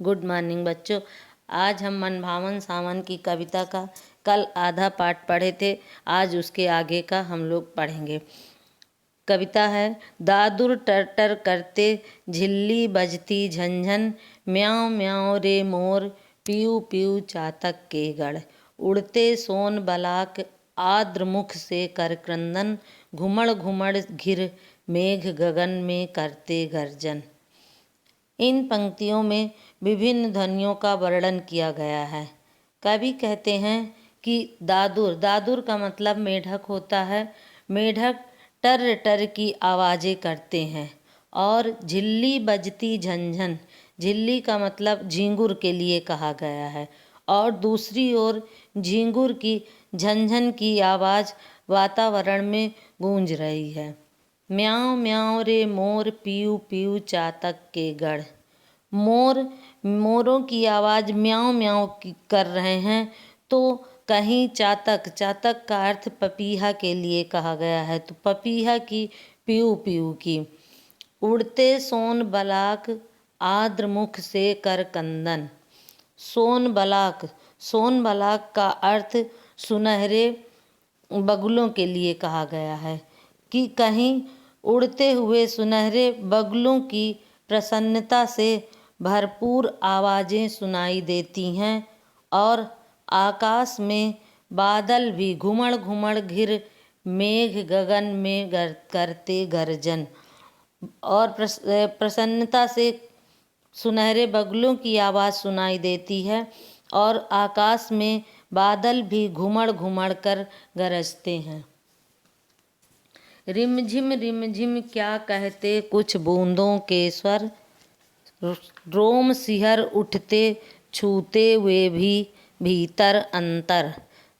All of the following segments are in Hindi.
गुड मॉर्निंग बच्चों। आज हम मनभावन सावन की कविता का कल आधा पाठ पढ़े थे, आज उसके आगे का हम लोग पढ़ेंगे। कविता है। दादुर टर टर करते झिल्ली बजती झंझन, म्याऊं म्याऊं रे मोर पीऊ पीऊ चातक के गढ़, उड़ते सोन बलाक आर्द्र मुख से कर क्रंदन, घुमड़ घुमड़ घिर मेघ गगन में करते गर्जन। इन पंक्तियों में विभिन्न ध्वनियों का वर्णन किया गया है। कवि कहते हैं कि दादुर का मतलब मेढक होता है। मेढक टर टर की आवाज़ें करते हैं। और झिल्ली बजती झंझन, झिल्ली का मतलब झींगुर के लिए कहा गया है। और दूसरी ओर झींगुर की झंझन की आवाज़ वातावरण में गूंज रही है। म्याऊं म्याऊं रे मोर पीऊ पीऊ चातक के गढ़। मोरों की आवाज़ म्याऊं म्याऊं कर रहे हैं, तो कहीं चातक का अर्थ पपीहा के लिए कहा गया है, तो पपीहा की पीऊ पीऊ की। उड़ते सोन बलाक आर्द्र मुख से कर कंदन। सोन बलाक का अर्थ सुनहरे बगुलों के लिए कहा गया है कि कहीं उड़ते हुए सुनहरे बगुलों की प्रसन्नता से भरपूर आवाज़ें सुनाई देती हैं। और आकाश में बादल भी घुमड़ घुमड़ घिर मेघ गगन में करते गर्जन। और प्रसन्नता से सुनहरे बगुलों की आवाज़ सुनाई देती है और आकाश में बादल भी घुमड़ घुमड़ कर गरजते हैं। रिमझिम क्या कहते कुछ बूंदों के स्वर, रोम सिहर उठते छूते वे भी भीतर अंतर।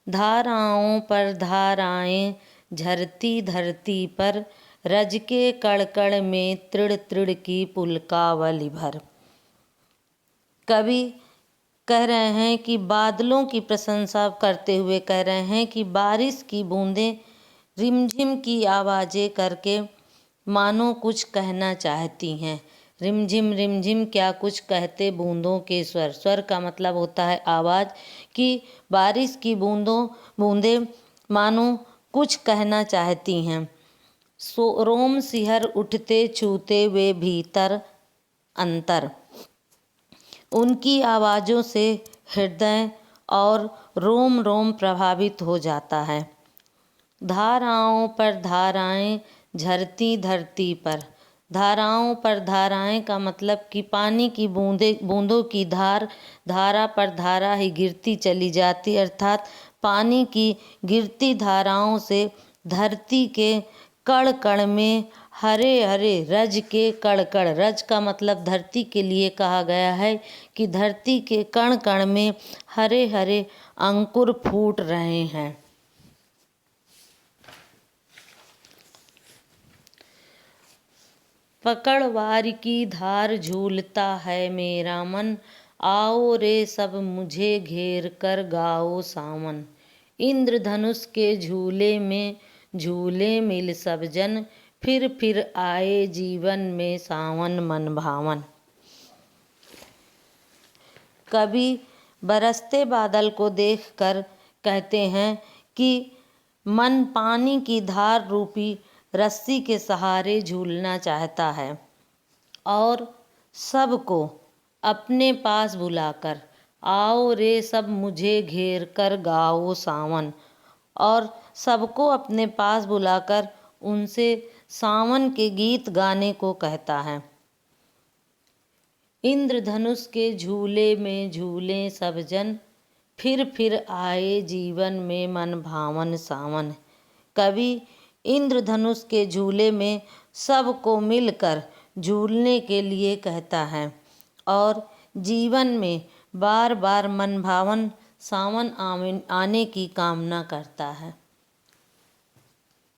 धाराओं पर धाराएं झरती धरती पर, रज के कड़कड़ में तृण तृण की पुलकावली भर। कवि कह रहे हैं कि बादलों की प्रशंसा करते हुए कह रहे हैं कि बारिश की बूंदें रिमझिम की आवाज़ें करके मानो कुछ कहना चाहती हैं। रिमझिम क्या कुछ कहते बूंदों के स्वर का मतलब होता है आवाज़, कि बारिश की बूंदें मानो कुछ कहना चाहती हैं। रोम सिहर उठते छूते वे भीतर अंतर। उनकी आवाज़ों से हृदय और रोम रोम प्रभावित हो जाता है। धाराओं पर धाराएं झरती धरती पर। धाराओं पर धाराएं का मतलब कि पानी की बूंदों की धारा पर धारा ही गिरती चली जाती, अर्थात पानी की गिरती धाराओं से धरती के कण कण में हरे हरे रज के कण। रज का मतलब धरती के लिए कहा गया है कि धरती के कण कण में हरे हरे अंकुर फूट रहे हैं। पकड़वार की धार झूलता है मेरा मन, आओ रे सब मुझे घेर कर गाओ सावन। इंद्रधनुष के झूले में झूले मिल सब जन, फिर आए जीवन में सावन मन भावन। कभी बरसते बादल को देखकर कहते हैं कि मन पानी की धार रूपी रस्सी के सहारे झूलना चाहता है और सबको अपने पास बुलाकर आओ रे सब मुझे घेर कर गाओ सावन, और सबको अपने पास बुलाकर उनसे सावन के गीत गाने को कहता है। इंद्रधनुष के झूले में झूले सब जन, फिर आए जीवन में मन भावन सावन। कवि इंद्रधनुष के झूले में सबको मिलकर झूलने के लिए कहता है और जीवन में बार बार मन भावन सावन आने की कामना करता है।